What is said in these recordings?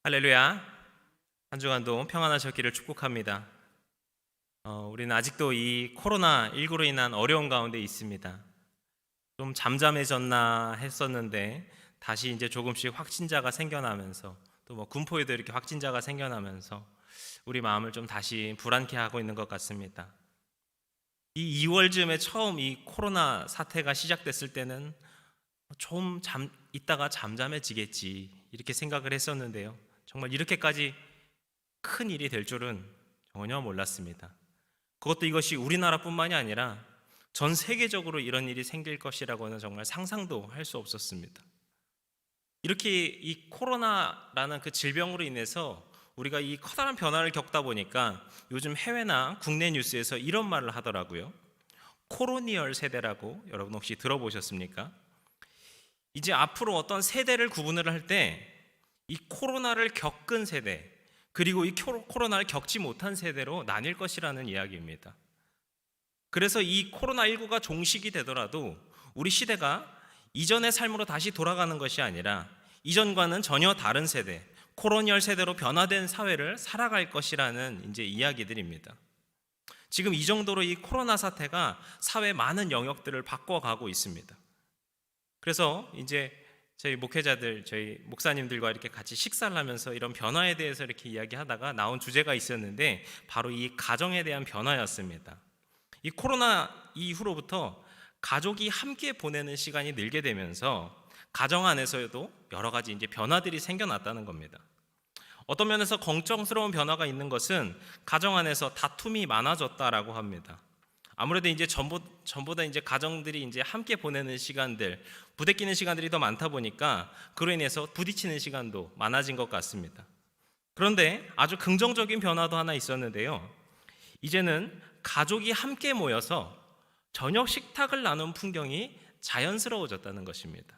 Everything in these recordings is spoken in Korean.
할렐루야. 한 주간도 평안하셨기를 축복합니다. 우리는 아직도 이 코로나19로 인한 어려움 가운데 있습니다. 좀 잠잠해졌나 했었는데 다시 이제 조금씩 확진자가 생겨나면서 또 뭐 군포에도 이렇게 확진자가 생겨나면서 우리 마음을 좀 다시 불안케 하고 있는 것 같습니다. 이 2월쯤에 처음 이 코로나 사태가 시작됐을 때는 좀 있다가 잠잠해지겠지 이렇게 생각을 했었는데요. 정말 이렇게까지 큰 일이 될 줄은 전혀 몰랐습니다. 그것도 이것이 우리나라뿐만이 아니라 전 세계적으로 이런 일이 생길 것이라고는 정말 상상도 할 수 없었습니다. 이렇게 이 코로나라는 그 질병으로 인해서 우리가 이 커다란 변화를 겪다 보니까 요즘 해외나 국내 뉴스에서 이런 말을 하더라고요. 코로니얼 세대라고 여러분 혹시 들어보셨습니까? 이제 앞으로 어떤 세대를 구분을 할 때 이 코로나를 겪은 세대 그리고 이 코로나를 겪지 못한 세대로 나뉠 것이라는 이야기입니다. 그래서 이 코로나19가 종식이 되더라도 우리 시대가 이전의 삶으로 다시 돌아가는 것이 아니라 이전과는 전혀 다른 세대, 코로니얼 세대로 변화된 사회를 살아갈 것이라는 이제 이야기들입니다. 지금 이 정도로 이 코로나 사태가 사회 많은 영역들을 바꿔가고 있습니다. 그래서 이제 저희 목회자들, 저희 목사님들과 이렇게 같이 식사를 하면서 이런 변화에 대해서 이렇게 이야기하다가 나온 주제가 있었는데 바로 이 가정에 대한 변화였습니다. 이 코로나 이후로부터 가족이 함께 보내는 시간이 늘게 되면서 가정 안에서도 여러 가지 이제 변화들이 생겨났다는 겁니다. 어떤 면에서 걱정스러운 변화가 있는 것은 가정 안에서 다툼이 많아졌다라고 합니다. 아무래도 이제 전보다 이제 가정들이 이제 함께 보내는 시간들, 부대끼는 시간들이 더 많다 보니까 그로 인해서 부딪히는 시간도 많아진 것 같습니다. 그런데 아주 긍정적인 변화도 하나 있었는데요. 이제는 가족이 함께 모여서 저녁 식탁을 나눈 풍경이 자연스러워졌다는 것입니다.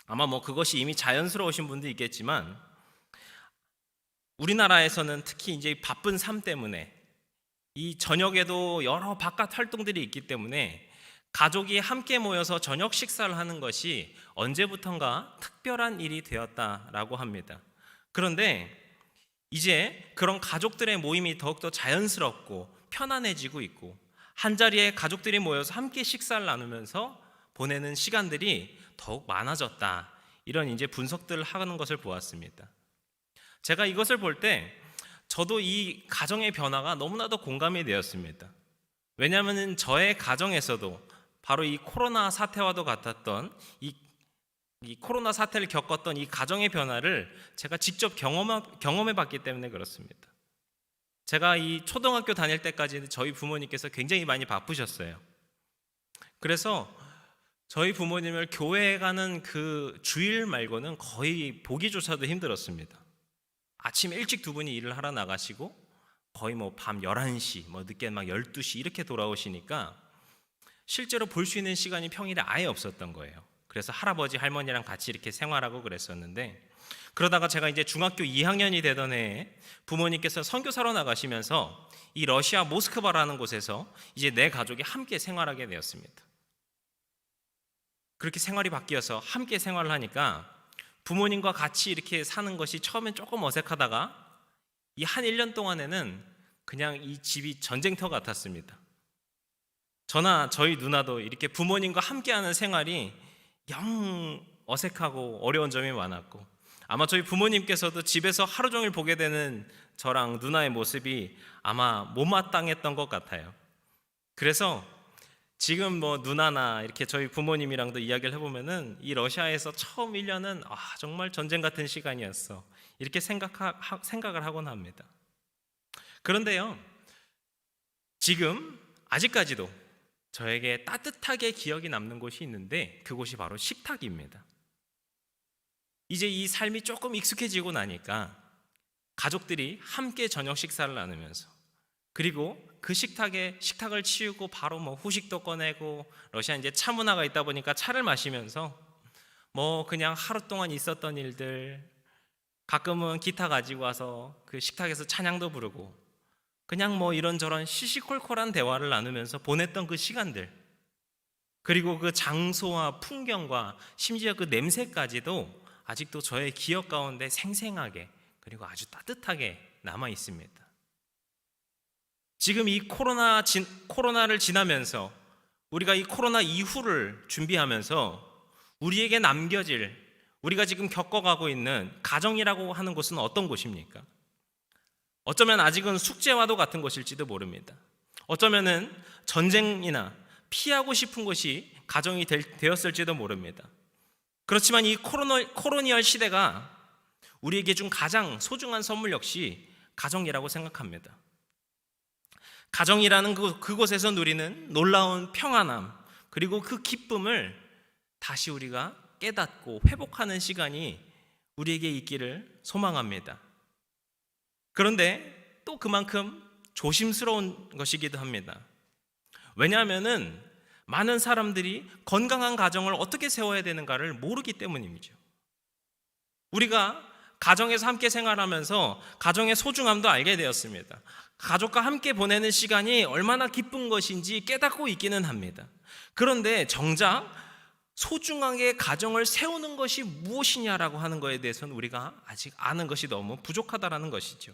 아마 뭐 그것이 이미 자연스러우신 분도 있겠지만 우리나라에서는 특히 이제 바쁜 삶 때문에 이 저녁에도 여러 바깥 활동들이 있기 때문에 가족이 함께 모여서 저녁 식사를 하는 것이 언제부턴가 특별한 일이 되었다라고 합니다. 그런데 이제 그런 가족들의 모임이 더욱더 자연스럽고 편안해지고 있고 한자리에 가족들이 모여서 함께 식사를 나누면서 보내는 시간들이 더욱 많아졌다. 이런 이제 분석들을 하는 것을 보았습니다. 제가 이것을 볼 때 저도 이 가정의 변화가 너무나도 공감이 되었습니다. 왜냐하면 저의 가정에서도 바로 이 코로나 사태와도 같았던 이 코로나 사태를 겪었던 이 가정의 변화를 제가 직접 경험해 봤기 때문에 그렇습니다. 제가 이 초등학교 다닐 때까지는 저희 부모님께서 굉장히 많이 바쁘셨어요. 그래서 저희 부모님을 교회에 가는 그 주일 말고는 거의 보기조차도 힘들었습니다. 아침 일찍 두 분이 일을 하러 나가시고 거의 뭐 밤 11시, 뭐 늦게 막 12시 이렇게 돌아오시니까 실제로 볼 수 있는 시간이 평일에 아예 없었던 거예요. 그래서 할아버지, 할머니랑 같이 이렇게 생활하고 그랬었는데 그러다가 제가 이제 중학교 2학년이 되던 해에 부모님께서 선교사로 나가시면서 이 러시아 모스크바라는 곳에서 이제 내 가족이 함께 생활하게 되었습니다. 그렇게 생활이 바뀌어서 함께 생활을 하니까 부모님과 같이 이렇게 사는 것이 처음엔 조금 어색하다가 이 한 1년 동안에는 그냥 이 집이 전쟁터 같았습니다. 저나 저희 누나도 이렇게 부모님과 함께하는 생활이 영 어색하고 어려운 점이 많았고 아마 저희 부모님께서도 집에서 하루 종일 보게 되는 저랑 누나의 모습이 아마 못마땅했던 것 같아요. 그래서 지금 뭐 누나나 이렇게 저희 부모님이랑도 이야기를 해보면은 이 러시아에서 처음 1년은 정말 전쟁 같은 시간이었어 이렇게 생각을 하곤 합니다. 그런데요, 지금 아직까지도 저에게 따뜻하게 기억이 남는 곳이 있는데 그곳이 바로 식탁입니다. 이제 이 삶이 조금 익숙해지고 나니까 가족들이 함께 저녁 식사를 나누면서 그리고 그 식탁을 치우고 바로 뭐 후식도 꺼내고 러시아 이제 차 문화가 있다 보니까 차를 마시면서 뭐 그냥 하루 동안 있었던 일들 가끔은 기타 가지고 와서 그 식탁에서 찬양도 부르고 그냥 뭐 이런저런 시시콜콜한 대화를 나누면서 보냈던 그 시간들 그리고 그 장소와 풍경과 심지어 그 냄새까지도 아직도 저의 기억 가운데 생생하게 그리고 아주 따뜻하게 남아 있습니다. 지금 이 코로나를 지나면서 우리가 이 코로나 이후를 준비하면서 우리에게 남겨질, 우리가 지금 겪어가고 있는 가정이라고 하는 곳은 어떤 곳입니까? 어쩌면 아직은 숙제와도 같은 것일지도 모릅니다. 어쩌면은 전쟁이나 피하고 싶은 것이 가정이 되었을지도 모릅니다. 그렇지만 이 코로니얼 시대가 우리에게 준 가장 소중한 선물 역시 가정이라고 생각합니다. 가정이라는 그곳에서 누리는 놀라운 평안함, 그리고 그 기쁨을 다시 우리가 깨닫고 회복하는 시간이 우리에게 있기를 소망합니다. 그런데 또 그만큼 조심스러운 것이기도 합니다. 왜냐하면은 많은 사람들이 건강한 가정을 어떻게 세워야 되는가를 모르기 때문이죠. 우리가 가정에서 함께 생활하면서 가정의 소중함도 알게 되었습니다. 가족과 함께 보내는 시간이 얼마나 기쁜 것인지 깨닫고 있기는 합니다. 그런데 정작 소중하게 가정을 세우는 것이 무엇이냐라고 하는 것에 대해서는 우리가 아직 아는 것이 너무 부족하다라는 것이죠.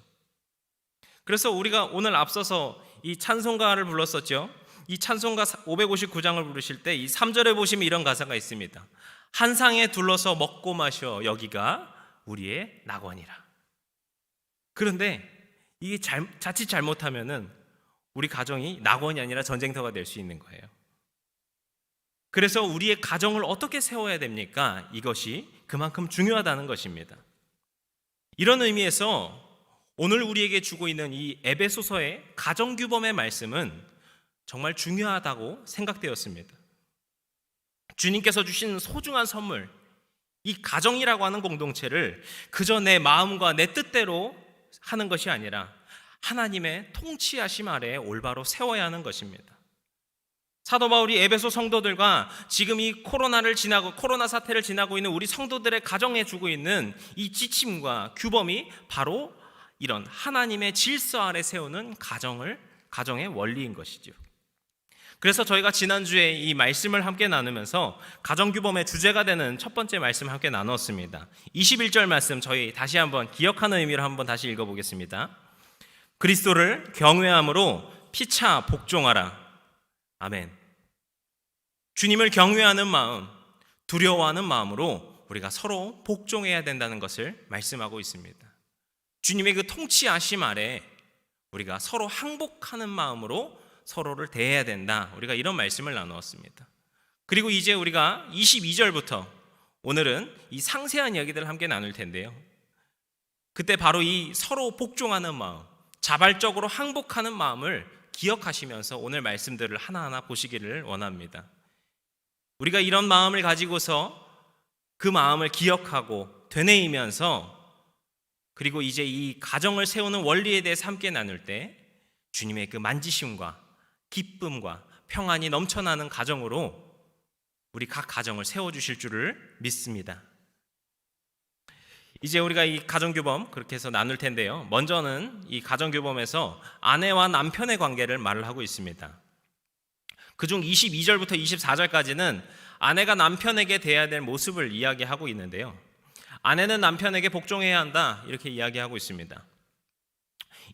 그래서 우리가 오늘 앞서서 이 찬송가를 불렀었죠. 이 찬송가 559장을 부르실 때 이 3절에 보시면 이런 가사가 있습니다. 한 상에 둘러서 먹고 마셔 여기가 우리의 낙원이라. 그런데 이게 자칫 잘못하면은 우리 가정이 낙원이 아니라 전쟁터가 될 수 있는 거예요. 그래서 우리의 가정을 어떻게 세워야 됩니까? 이것이 그만큼 중요하다는 것입니다. 이런 의미에서 오늘 우리에게 주고 있는 이 에베소서의 가정규범의 말씀은 정말 중요하다고 생각되었습니다. 주님께서 주신 소중한 선물, 이 가정이라고 하는 공동체를 그저 내 마음과 내 뜻대로 하는 것이 아니라 하나님의 통치하심 아래에 올바로 세워야 하는 것입니다. 사도 바울이 에베소 성도들과 지금 이 코로나 사태를 지나고 있는 우리 성도들의 가정에 주고 있는 이 지침과 규범이 바로 이런 하나님의 질서 아래 세우는 가정의 원리인 것이죠. 그래서 저희가 지난주에 이 말씀을 함께 나누면서 가정규범의 주제가 되는 첫 번째 말씀을 함께 나누었습니다. 21절 말씀 저희 다시 한번 기억하는 의미로 한번 다시 읽어보겠습니다. 그리스도를 경외함으로 피차 복종하라. 아멘. 주님을 경외하는 마음, 두려워하는 마음으로 우리가 서로 복종해야 된다는 것을 말씀하고 있습니다. 주님의 그 통치하심 아래 우리가 서로 항복하는 마음으로 서로를 대해야 된다. 우리가 이런 말씀을 나누었습니다. 그리고 이제 우리가 22절부터 오늘은 이 상세한 이야기들을 함께 나눌 텐데요. 그때 바로 이 서로 복종하는 마음, 자발적으로 항복하는 마음을 기억하시면서 오늘 말씀들을 하나하나 보시기를 원합니다. 우리가 이런 마음을 가지고서 그 마음을 기억하고 되뇌이면서 그리고 이제 이 가정을 세우는 원리에 대해서 함께 나눌 때 주님의 그 만지심과 기쁨과 평안이 넘쳐나는 가정으로 우리 각 가정을 세워주실 줄을 믿습니다. 이제 우리가 이 가정규범 그렇게 해서 나눌 텐데요. 먼저는 이 가정규범에서 아내와 남편의 관계를 말을 하고 있습니다. 그중 22절부터 24절까지는 아내가 남편에게 대해야 될 모습을 이야기하고 있는데요. 아내는 남편에게 복종해야 한다 이렇게 이야기하고 있습니다.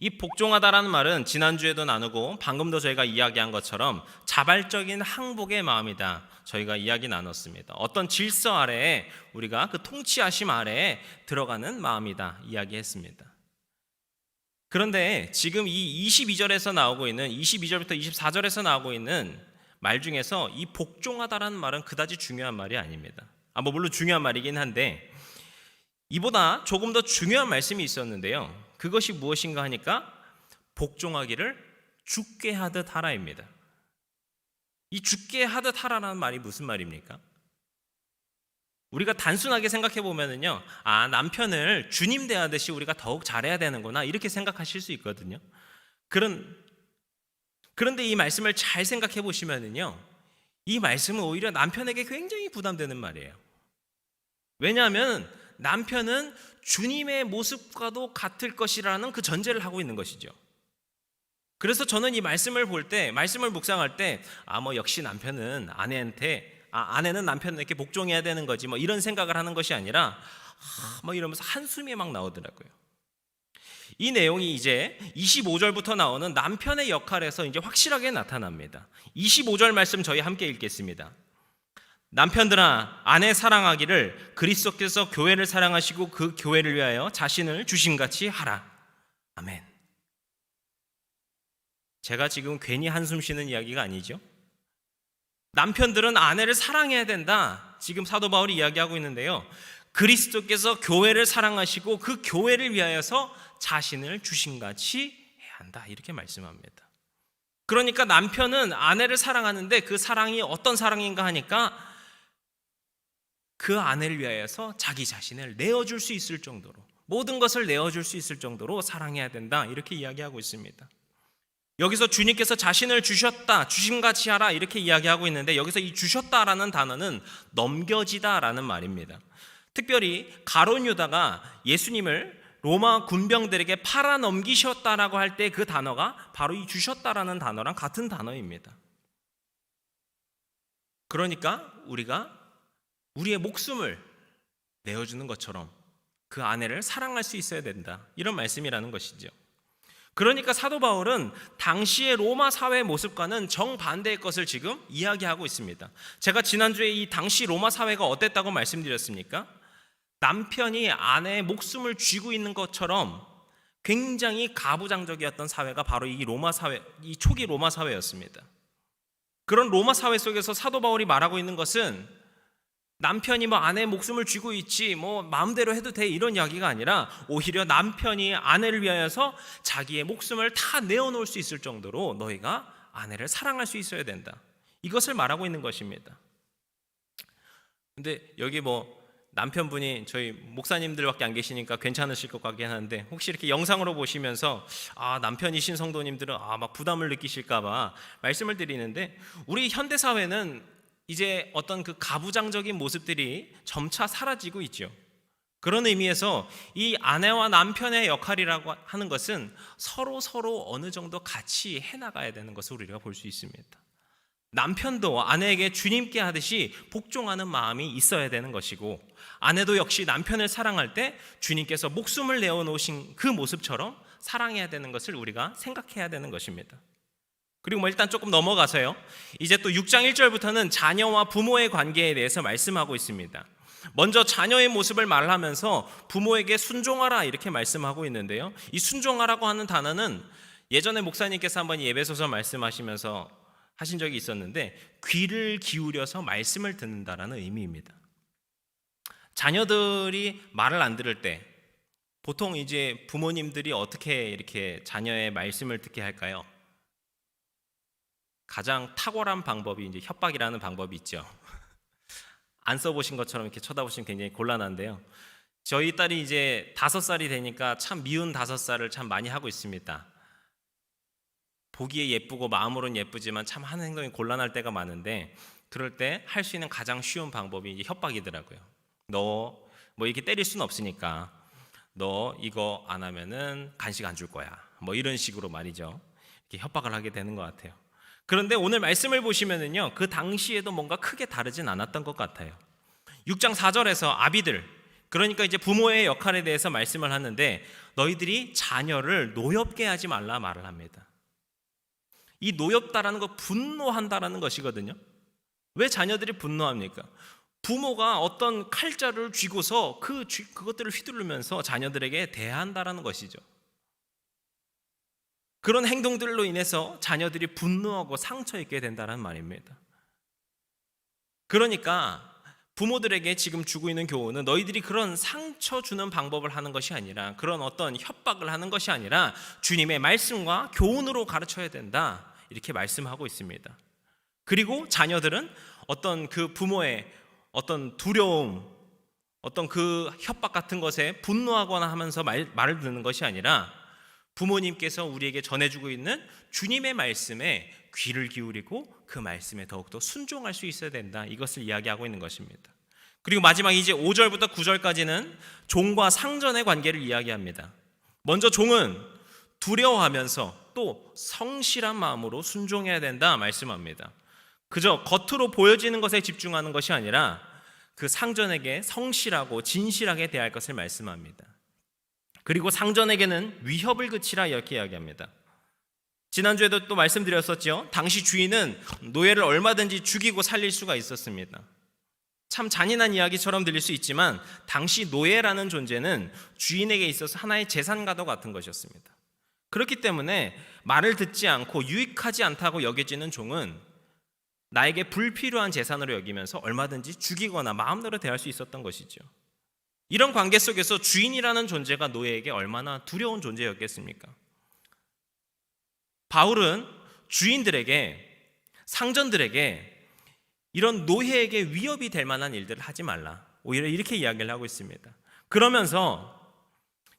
이 복종하다라는 말은 지난주에도 나누고 방금도 저희가 이야기한 것처럼 자발적인 항복의 마음이다. 저희가 이야기 나눴습니다. 어떤 질서 아래에 우리가 그 통치하심 아래에 들어가는 마음이다 이야기했습니다. 그런데 지금 이 22절에서 나오고 있는 22절부터 24절에서 나오고 있는 말 중에서 이 복종하다라는 말은 그다지 중요한 말이 아닙니다. 물론 중요한 말이긴 한데 이보다 조금 더 중요한 말씀이 있었는데요. 그것이 무엇인가 하니까 복종하기를 죽게 하듯 하라입니다. 이 죽게 하듯 하라는 말이 무슨 말입니까? 우리가 단순하게 생각해 보면은요, 남편을 주님 대하듯이 우리가 더욱 잘해야 되는구나 이렇게 생각하실 수 있거든요. 그런데 이 말씀을 잘 생각해 보시면은요, 이 말씀은 오히려 남편에게 굉장히 부담되는 말이에요. 왜냐하면 남편은 주님의 모습과도 같을 것이라는 그 전제를 하고 있는 것이죠. 그래서 저는 이 말씀을 볼 때, 말씀을 묵상할 때, 역시 남편은 아내는 남편에게 복종해야 되는 거지, 이런 생각을 하는 것이 아니라, 막 이러면서 한숨이 막 나오더라고요. 이 내용이 이제 25절부터 나오는 남편의 역할에서 이제 확실하게 나타납니다. 25절 말씀 저희 함께 읽겠습니다. 남편들아, 아내 사랑하기를 그리스도께서 교회를 사랑하시고 그 교회를 위하여 자신을 주심같이 하라. 아멘. 제가 지금 괜히 한숨 쉬는 이야기가 아니죠. 남편들은 아내를 사랑해야 된다. 지금 사도 바울이 이야기하고 있는데요. 그리스도께서 교회를 사랑하시고 그 교회를 위하여서 자신을 주심같이 해야 한다. 이렇게 말씀합니다. 그러니까 남편은 아내를 사랑하는데 그 사랑이 어떤 사랑인가 하니까 그 아내를 위하여서 자기 자신을 내어줄 수 있을 정도로, 모든 것을 내어줄 수 있을 정도로 사랑해야 된다. 이렇게 이야기하고 있습니다. 여기서 주님께서 자신을 주셨다, 주심같이 하라 이렇게 이야기하고 있는데, 여기서 이 주셨다라는 단어는 넘겨지다라는 말입니다. 특별히 가룟 유다가 예수님을 로마 군병들에게 팔아 넘기셨다라고 할 때 그 단어가 바로 이 주셨다라는 단어랑 같은 단어입니다. 그러니까 우리가 우리의 목숨을 내어주는 것처럼 그 아내를 사랑할 수 있어야 된다, 이런 말씀이라는 것이죠. 그러니까 사도 바울은 당시의 로마 사회의 모습과는 정반대의 것을 지금 이야기하고 있습니다. 제가 지난주에 이 당시 로마 사회가 어땠다고 말씀드렸습니까? 남편이 아내의 목숨을 쥐고 있는 것처럼 굉장히 가부장적이었던 사회가 바로 이 로마 사회, 이 초기 로마 사회였습니다. 그런 로마 사회 속에서 사도 바울이 말하고 있는 것은 남편이 아내의 목숨을 쥐고 있지 마음대로 해도 돼, 이런 이야기가 아니라 오히려 남편이 아내를 위하여서 자기의 목숨을 다 내어놓을 수 있을 정도로 너희가 아내를 사랑할 수 있어야 된다, 이것을 말하고 있는 것입니다. 근데 여기 남편분이 저희 목사님들밖에 안 계시니까 괜찮으실 것 같긴 한데, 혹시 이렇게 영상으로 보시면서 남편이신 성도님들은 막 부담을 느끼실까 봐 말씀을 드리는데, 우리 현대 사회는 이제 어떤 그 가부장적인 모습들이 점차 사라지고 있죠. 그런 의미에서 이 아내와 남편의 역할이라고 하는 것은 서로 어느 정도 같이 해나가야 되는 것을 우리가 볼 수 있습니다. 남편도 아내에게 주님께 하듯이 복종하는 마음이 있어야 되는 것이고, 아내도 역시 남편을 사랑할 때 주님께서 목숨을 내어놓으신 그 모습처럼 사랑해야 되는 것을 우리가 생각해야 되는 것입니다. 그리고 일단 조금 넘어가서요, 이제 또 6장 1절부터는 자녀와 부모의 관계에 대해서 말씀하고 있습니다. 먼저 자녀의 모습을 말하면서 부모에게 순종하라 이렇게 말씀하고 있는데요, 이 순종하라고 하는 단어는 예전에 목사님께서 한번 예배소서 말씀하시면서 하신 적이 있었는데, 귀를 기울여서 말씀을 듣는다라는 의미입니다. 자녀들이 말을 안 들을 때 보통 이제 부모님들이 어떻게 이렇게 자녀의 말씀을 듣게 할까요? 가장 탁월한 방법이 이제 협박이라는 방법이 있죠. 안 써보신 것처럼 이렇게 쳐다보시면 굉장히 곤란한데요, 저희 딸이 이제 5살이 되니까 참 미운 5살을 참 많이 하고 있습니다. 보기에 예쁘고 마음으로는 예쁘지만 참 하는 행동이 곤란할 때가 많은데, 그럴 때 할 수 있는 가장 쉬운 방법이 이제 협박이더라고요. 너 이렇게 때릴 수는 없으니까 너 이거 안 하면은 간식 안 줄 거야, 이런 식으로 말이죠. 이렇게 협박을 하게 되는 것 같아요. 그런데 오늘 말씀을 보시면은요, 그 당시에도 뭔가 크게 다르진 않았던 것 같아요. 6장 4절에서 아비들, 그러니까 이제 부모의 역할에 대해서 말씀을 하는데, 너희들이 자녀를 노엽게 하지 말라 말을 합니다. 이 노엽다라는 거 분노한다라는 것이거든요. 왜 자녀들이 분노합니까? 부모가 어떤 칼자루를 쥐고서 그것들을 휘두르면서 자녀들에게 대한다라는 것이죠. 그런 행동들로 인해서 자녀들이 분노하고 상처 입게 된다는 말입니다. 그러니까 부모들에게 지금 주고 있는 교훈은, 너희들이 그런 상처 주는 방법을 하는 것이 아니라, 그런 어떤 협박을 하는 것이 아니라 주님의 말씀과 교훈으로 가르쳐야 된다, 이렇게 말씀하고 있습니다. 그리고 자녀들은 어떤 그 부모의 어떤 두려움, 어떤 그 협박 같은 것에 분노하거나 하면서 말을 듣는 것이 아니라, 부모님께서 우리에게 전해주고 있는 주님의 말씀에 귀를 기울이고 그 말씀에 더욱더 순종할 수 있어야 된다, 이것을 이야기하고 있는 것입니다. 그리고 마지막 이제 5절부터 9절까지는 종과 상전의 관계를 이야기합니다. 먼저 종은 두려워하면서 또 성실한 마음으로 순종해야 된다 말씀합니다. 그저 겉으로 보여지는 것에 집중하는 것이 아니라 그 상전에게 성실하고 진실하게 대할 것을 말씀합니다. 그리고 상전에게는 위협을 그치라 이렇게 이야기합니다. 지난주에도 또 말씀드렸었죠. 당시 주인은 노예를 얼마든지 죽이고 살릴 수가 있었습니다. 참 잔인한 이야기처럼 들릴 수 있지만 당시 노예라는 존재는 주인에게 있어서 하나의 재산과도 같은 것이었습니다. 그렇기 때문에 말을 듣지 않고 유익하지 않다고 여겨지는 종은 나에게 불필요한 재산으로 여기면서 얼마든지 죽이거나 마음대로 대할 수 있었던 것이죠. 이런 관계 속에서 주인이라는 존재가 노예에게 얼마나 두려운 존재였겠습니까? 바울은 주인들에게, 상전들에게 이런 노예에게 위협이 될 만한 일들을 하지 말라, 오히려 이렇게 이야기를 하고 있습니다. 그러면서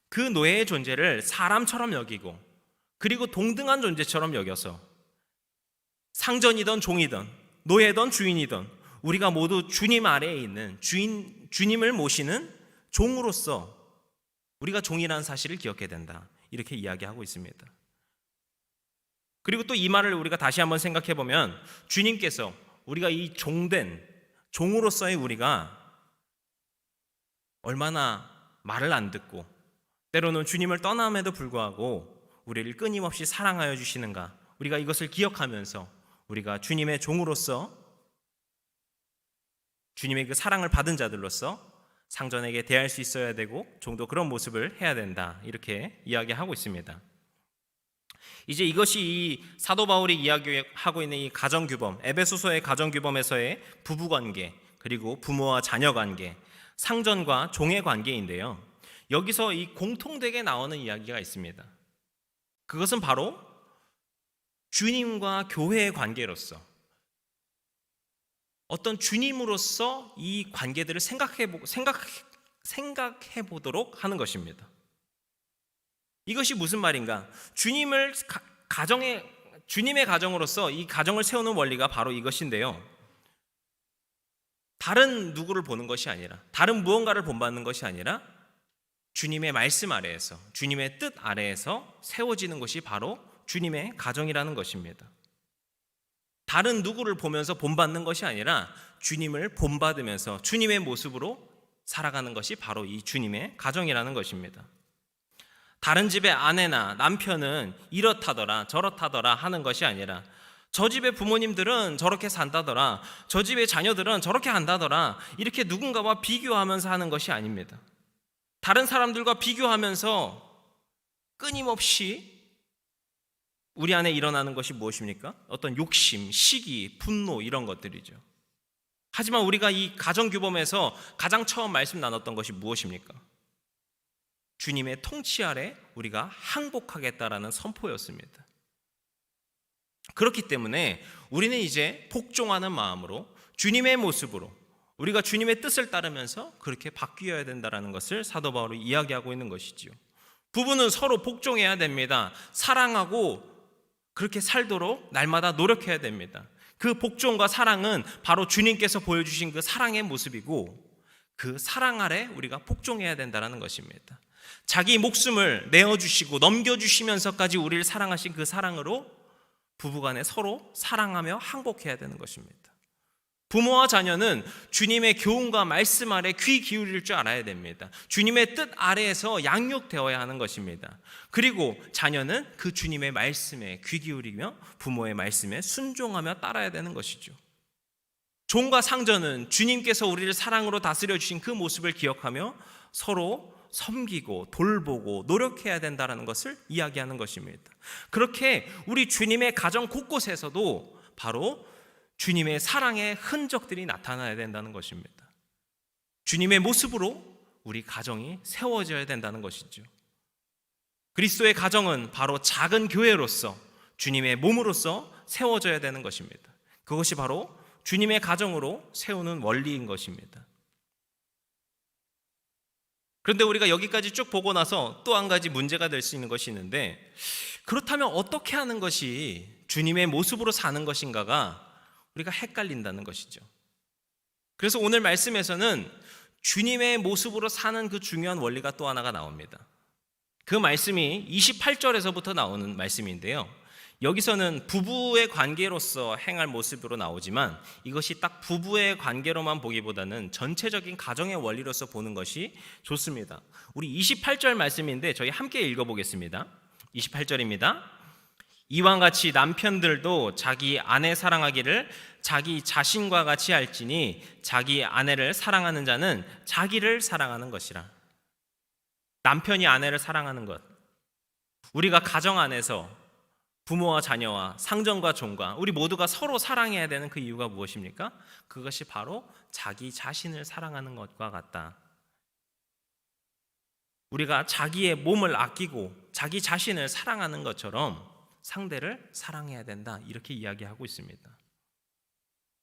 그 노예의 존재를 사람처럼 여기고 그리고 동등한 존재처럼 여겨서 상전이든 종이든 노예든 주인이든 우리가 모두 주님 아래에 있는 주님을 모시는 종으로서 우리가 종이라는 사실을 기억해야 된다, 이렇게 이야기하고 있습니다. 그리고 또 이 말을 우리가 다시 한번 생각해 보면 주님께서 우리가 이 종된 종으로서의 우리가 얼마나 말을 안 듣고 때로는 주님을 떠남에도 불구하고 우리를 끊임없이 사랑하여 주시는가, 우리가 이것을 기억하면서 우리가 주님의 종으로서 주님의 그 사랑을 받은 자들로서 상전에게 대할 수 있어야 되고 종도 그런 모습을 해야 된다, 이렇게 이야기하고 있습니다. 이제 이것이 이 사도 바울이 이야기하고 있는 이 가정규범, 에베소서의 가정규범에서의 부부관계, 그리고 부모와 자녀관계, 상전과 종의 관계인데요, 여기서 이 공통되게 나오는 이야기가 있습니다. 그것은 바로 주님과 교회의 관계로서, 어떤 주님으로서 이 관계들을 생각해 보도록 하는 것입니다. 이것이 무슨 말인가? 주님의 가정으로서 이 가정을 세우는 원리가 바로 이것인데요, 다른 누구를 보는 것이 아니라, 다른 무언가를 본받는 것이 아니라 주님의 말씀 아래에서, 주님의 뜻 아래에서 세워지는 것이 바로 주님의 가정이라는 것입니다. 다른 누구를 보면서 본받는 것이 아니라 주님을 본받으면서 주님의 모습으로 살아가는 것이 바로 이 주님의 가정이라는 것입니다. 다른 집의 아내나 남편은 이렇다더라 저렇다더라 하는 것이 아니라, 저 집의 부모님들은 저렇게 산다더라, 저 집의 자녀들은 저렇게 한다더라, 이렇게 누군가와 비교하면서 하는 것이 아닙니다. 다른 사람들과 비교하면서 끊임없이 우리 안에 일어나는 것이 무엇입니까? 어떤 욕심, 시기, 분노, 이런 것들이죠. 하지만 우리가 이 가정규범에서 가장 처음 말씀 나눴던 것이 무엇입니까? 주님의 통치 아래 우리가 항복하겠다라는 선포였습니다. 그렇기 때문에 우리는 이제 복종하는 마음으로, 주님의 모습으로, 우리가 주님의 뜻을 따르면서 그렇게 바뀌어야 된다는 것을 사도 바울이 이야기하고 있는 것이지요. 부부는 서로 복종해야 됩니다. 사랑하고 그렇게 살도록 날마다 노력해야 됩니다. 그 복종과 사랑은 바로 주님께서 보여주신 그 사랑의 모습이고, 그 사랑 아래 우리가 복종해야 된다는 것입니다. 자기 목숨을 내어주시고 넘겨주시면서까지 우리를 사랑하신 그 사랑으로 부부간에 서로 사랑하며 항복해야 되는 것입니다. 부모와 자녀는 주님의 교훈과 말씀 아래 귀 기울일 줄 알아야 됩니다. 주님의 뜻 아래에서 양육되어야 하는 것입니다. 그리고 자녀는 그 주님의 말씀에 귀 기울이며 부모의 말씀에 순종하며 따라야 되는 것이죠. 종과 상전은 주님께서 우리를 사랑으로 다스려 주신 그 모습을 기억하며 서로 섬기고 돌보고 노력해야 된다는 것을 이야기하는 것입니다. 그렇게 우리 주님의 가정 곳곳에서도 바로 주님의 사랑의 흔적들이 나타나야 된다는 것입니다. 주님의 모습으로 우리 가정이 세워져야 된다는 것이죠. 그리스도의 가정은 바로 작은 교회로서, 주님의 몸으로서 세워져야 되는 것입니다. 그것이 바로 주님의 가정으로 세우는 원리인 것입니다. 그런데 우리가 여기까지 쭉 보고 나서 또 한 가지 문제가 될 수 있는 것이 있는데, 그렇다면 어떻게 하는 것이 주님의 모습으로 사는 것인가가 우리가 헷갈린다는 것이죠. 그래서 오늘 말씀에서는 주님의 모습으로 사는 그 중요한 원리가 또 하나가 나옵니다. 그 말씀이 28절에서부터 나오는 말씀인데요, 여기서는 부부의 관계로서 행할 모습으로 나오지만 이것이 딱 부부의 관계로만 보기보다는 전체적인 가정의 원리로서 보는 것이 좋습니다. 우리 28절 말씀인데 저희 함께 읽어보겠습니다. 28절입니다. 이와 같이 남편들도 자기 아내 사랑하기를 자기 자신과 같이 할지니 자기 아내를 사랑하는 자는 자기를 사랑하는 것이라. 남편이 아내를 사랑하는 것, 우리가 가정 안에서 부모와 자녀와 상전과 종과 우리 모두가 서로 사랑해야 되는 그 이유가 무엇입니까? 그것이 바로 자기 자신을 사랑하는 것과 같다. 우리가 자기의 몸을 아끼고 자기 자신을 사랑하는 것처럼 상대를 사랑해야 된다, 이렇게 이야기하고 있습니다.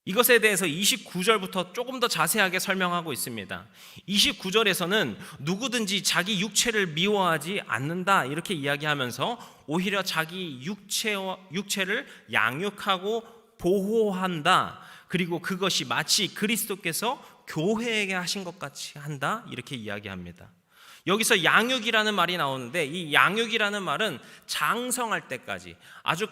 이것에 대해서 29절부터 조금 더 자세하게 설명하고 있습니다. 29절에서는 누구든지 자기 육체를 미워하지 않는다, 이렇게 이야기하면서 오히려 자기 육체를 양육하고 보호한다, 그리고 그것이 마치 그리스도께서 교회에게 하신 것 같이 한다, 이렇게 이야기합니다. 여기서 양육이라는 말이 나오는데 이 양육이라는 말은 장성할 때까지, 아주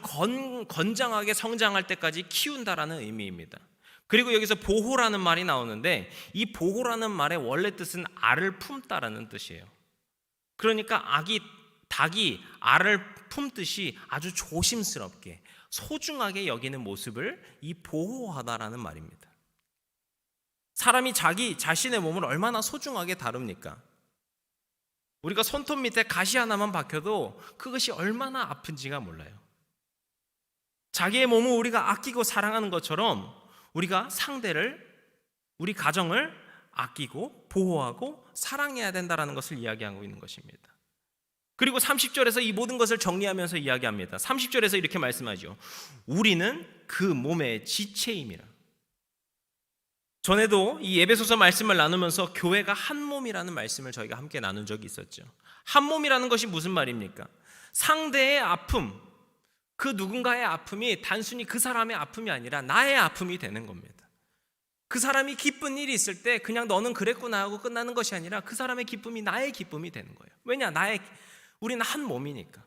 건장하게 성장할 때까지 키운다라는 의미입니다. 그리고 여기서 보호라는 말이 나오는데 이 보호라는 말의 원래 뜻은 알을 품다라는 뜻이에요. 그러니까 닭이 알을 품듯이 아주 조심스럽게 소중하게 여기는 모습을 이 보호하다라는 말입니다. 사람이 자기 자신의 몸을 얼마나 소중하게 다룹니까? 우리가 손톱 밑에 가시 하나만 박혀도 그것이 얼마나 아픈지가 몰라요. 자기의 몸을 우리가 아끼고 사랑하는 것처럼 우리가 상대를, 우리 가정을 아끼고 보호하고 사랑해야 된다는 것을 이야기하고 있는 것입니다. 그리고 30절에서 이 모든 것을 정리하면서 이야기합니다. 30절에서 이렇게 말씀하죠. 우리는 그 몸의 지체임이라. 전에도 이 에베소서 말씀을 나누면서 교회가 한 몸이라는 말씀을 저희가 함께 나눈 적이 있었죠. 한 몸이라는 것이 무슨 말입니까? 상대의 아픔, 그 누군가의 아픔이 단순히 그 사람의 아픔이 아니라 나의 아픔이 되는 겁니다. 그 사람이 기쁜 일이 있을 때 그냥 너는 그랬구나 하고 끝나는 것이 아니라 그 사람의 기쁨이 나의 기쁨이 되는 거예요. 왜냐? 우리는 한 몸이니까.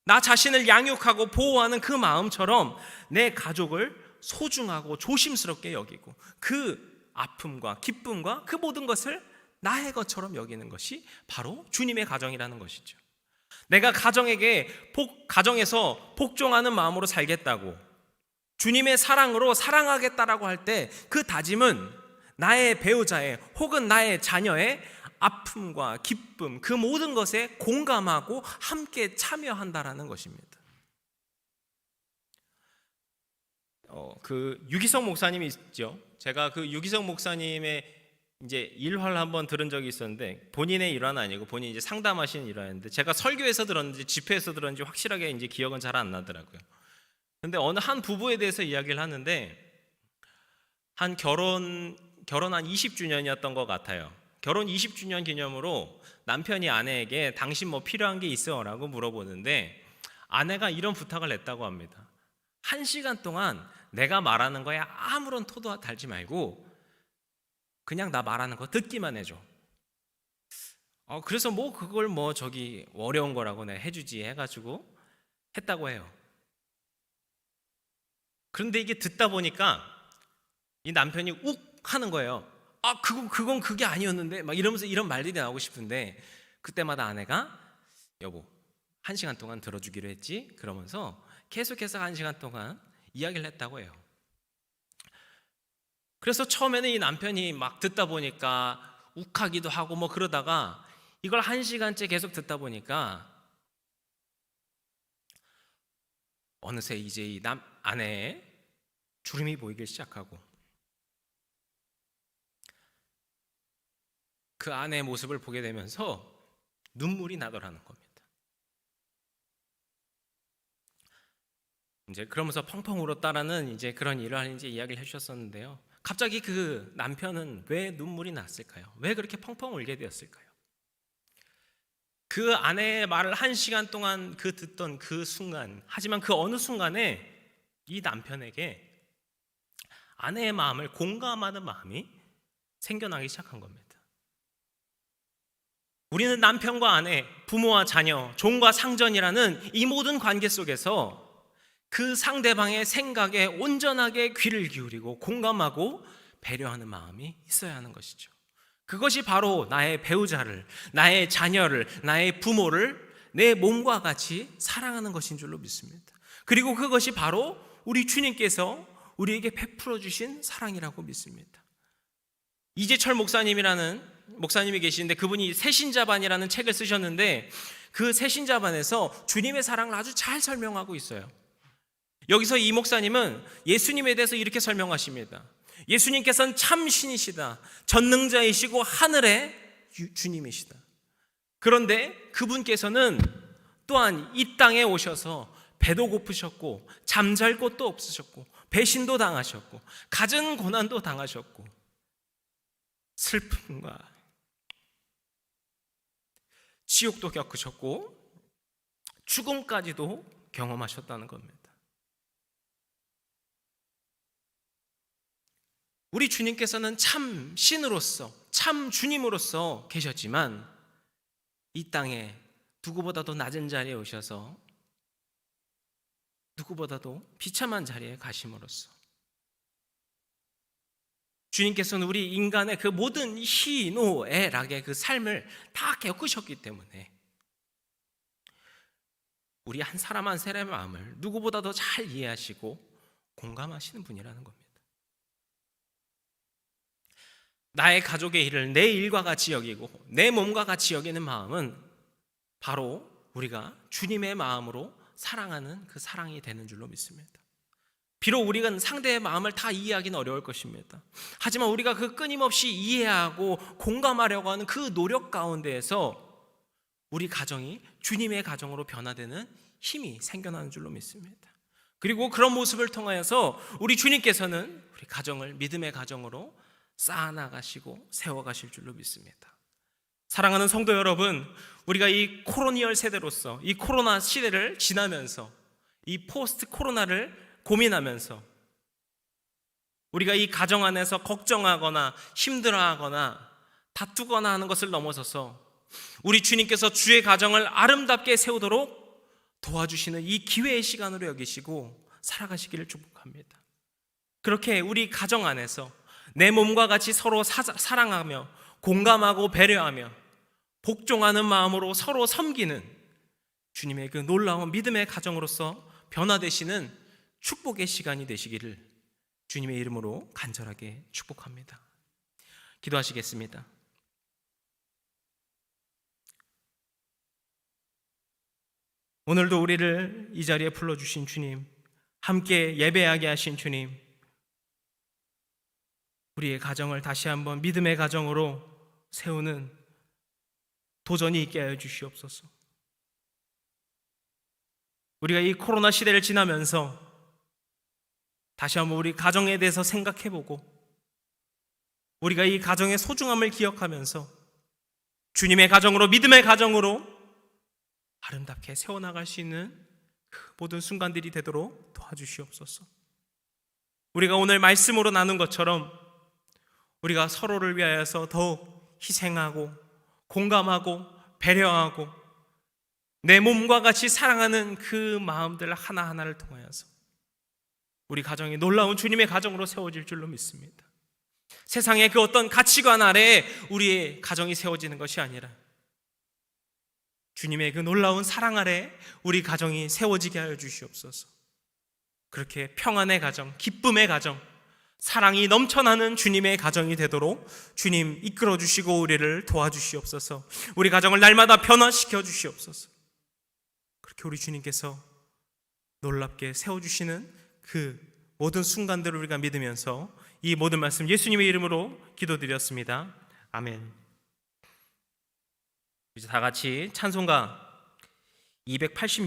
나 자신을 양육하고 보호하는 그 마음처럼 내 가족을 소중하고 조심스럽게 여기고 그 아픔과 기쁨과 그 모든 것을 나의 것처럼 여기는 것이 바로 주님의 가정이라는 것이죠. 내가 가정에서 복종하는 마음으로 살겠다고, 주님의 사랑으로 사랑하겠다라고 할 때 그 다짐은 나의 배우자의 혹은 나의 자녀의 아픔과 기쁨, 그 모든 것에 공감하고 함께 참여한다라는 것입니다. 그 유기성 목사님이 있죠. 제가 그 유기성 목사님의 이제 일화를 한번 들은 적이 있었는데, 본인의 일화는 아니고 본인이 이제 상담하시는 일화였는데 제가 설교에서 들었는지 집회에서 들었는지 확실하게 이제 기억은 잘 안 나더라고요. 근데 어느 한 부부에 대해서 이야기를 하는데 한 결혼한 20주년이었던 것 같아요. 결혼 20주년 기념으로 남편이 아내에게 당신 뭐 필요한 게 있어라고 물어보는데 아내가 이런 부탁을 했다고 합니다. 1시간 동안 내가 말하는 거에 아무런 토도 달지 말고 그냥 나 말하는 거 듣기만 해줘. 그래서 뭐 그걸 뭐 저기 어려운 거라고 내가 해주지 해가지고 했다고 해요. 그런데 이게 듣다 보니까 이 남편이 욱 하는 거예요. 그건 그게 아니었는데 막 이러면서 이런 말들이 나오고 싶은데 그때마다 아내가 여보 1시간 동안 들어주기로 했지? 그러면서 계속해서 1시간 동안 이야기를 했다고 해요. 그래서 처음에는 이 남편이 막 듣다 보니까 욱하기도 하고 뭐 그러다가 이걸 1시간째 계속 듣다 보니까 어느새 이제 이 아내의 주름이 보이기 시작하고 그 아내의 모습을 보게 되면서 눈물이 나더라는 겁니다. 이제 그러면서 펑펑 울었다라는 이제 그런 일을 이제 이야기를 해주셨었는데요. 갑자기 그 남편은 왜 눈물이 났을까요? 왜 그렇게 펑펑 울게 되었을까요? 그 아내의 말을 1시간 동안 듣던 그 순간, 하지만 그 어느 순간에 이 남편에게 아내의 마음을 공감하는 마음이 생겨나기 시작한 겁니다. 우리는 남편과 아내, 부모와 자녀, 종과 상전이라는 이 모든 관계 속에서 그 상대방의 생각에 온전하게 귀를 기울이고 공감하고 배려하는 마음이 있어야 하는 것이죠. 그것이 바로 나의 배우자를, 나의 자녀를, 나의 부모를 내 몸과 같이 사랑하는 것인 줄로 믿습니다. 그리고 그것이 바로 우리 주님께서 우리에게 베풀어 주신 사랑이라고 믿습니다. 이재철 목사님이 계시는데 그분이 새신자반이라는 책을 쓰셨는데 그 새신자반에서 주님의 사랑을 아주 잘 설명하고 있어요. 여기서 이 목사님은 예수님에 대해서 이렇게 설명하십니다. 예수님께서는 참 신이시다. 전능자이시고 하늘의 주님이시다. 그런데 그분께서는 또한 이 땅에 오셔서 배도 고프셨고 잠잘 곳도 없으셨고 배신도 당하셨고 갖은 고난도 당하셨고 슬픔과 지옥도 겪으셨고 죽음까지도 경험하셨다는 겁니다. 우리 주님께서는 참 신으로서, 참 주님으로서 계셨지만 이 땅에 누구보다도 낮은 자리에 오셔서 누구보다도 비참한 자리에 가심으로써 주님께서는 우리 인간의 그 모든 희노애락의 그 삶을 다 겪으셨기 때문에 우리 한 사람 한 사람의 마음을 누구보다도 잘 이해하시고 공감하시는 분이라는 겁니다. 나의 가족의 일을 내 일과 같이 여기고 내 몸과 같이 여기는 마음은 바로 우리가 주님의 마음으로 사랑하는 그 사랑이 되는 줄로 믿습니다. 비록 우리가 상대의 마음을 다 이해하기는 어려울 것입니다. 하지만 우리가 그 끊임없이 이해하고 공감하려고 하는 그 노력 가운데에서 우리 가정이 주님의 가정으로 변화되는 힘이 생겨나는 줄로 믿습니다. 그리고 그런 모습을 통하여서 우리 주님께서는 우리 가정을 믿음의 가정으로 쌓아나가시고 세워가실 줄로 믿습니다. 사랑하는 성도 여러분, 우리가 이 코로니얼 세대로서 이 코로나 시대를 지나면서 이 포스트 코로나를 고민하면서 우리가 이 가정 안에서 걱정하거나 힘들어하거나 다투거나 하는 것을 넘어서서 우리 주님께서 주의 가정을 아름답게 세우도록 도와주시는 이 기회의 시간으로 여기시고 살아가시기를 축복합니다. 그렇게 우리 가정 안에서 내 몸과 같이 서로 사랑하며 공감하고 배려하며 복종하는 마음으로 서로 섬기는 주님의 그 놀라운 믿음의 가정으로서 변화되시는 축복의 시간이 되시기를 주님의 이름으로 간절하게 축복합니다. 기도하시겠습니다. 오늘도 우리를 이 자리에 불러주신 주님, 함께 예배하게 하신 주님, 우리의 가정을 다시 한번 믿음의 가정으로 세우는 도전이 있게 하여 주시옵소서. 우리가 이 코로나 시대를 지나면서 다시 한번 우리 가정에 대해서 생각해보고 우리가 이 가정의 소중함을 기억하면서 주님의 가정으로 믿음의 가정으로 아름답게 세워나갈 수 있는 그 모든 순간들이 되도록 도와주시옵소서. 우리가 오늘 말씀으로 나눈 것처럼 우리가 서로를 위하여서 더욱 희생하고 공감하고 배려하고 내 몸과 같이 사랑하는 그 마음들 하나하나를 통하여서 우리 가정이 놀라운 주님의 가정으로 세워질 줄로 믿습니다. 세상의 그 어떤 가치관 아래에 우리의 가정이 세워지는 것이 아니라 주님의 그 놀라운 사랑 아래 우리 가정이 세워지게 하여 주시옵소서. 그렇게 평안의 가정, 기쁨의 가정, 사랑이 넘쳐나는 주님의 가정이 되도록 주님 이끌어 주시고 우리를 도와주시옵소서. 우리 가정을 날마다 변화시켜 주시옵소서. 그렇게 우리 주님께서 놀랍게 세워주시는 그 모든 순간들을 우리가 믿으면서 이 모든 말씀 예수님의 이름으로 기도드렸습니다. 아멘. 이제 다 같이 찬송가 286편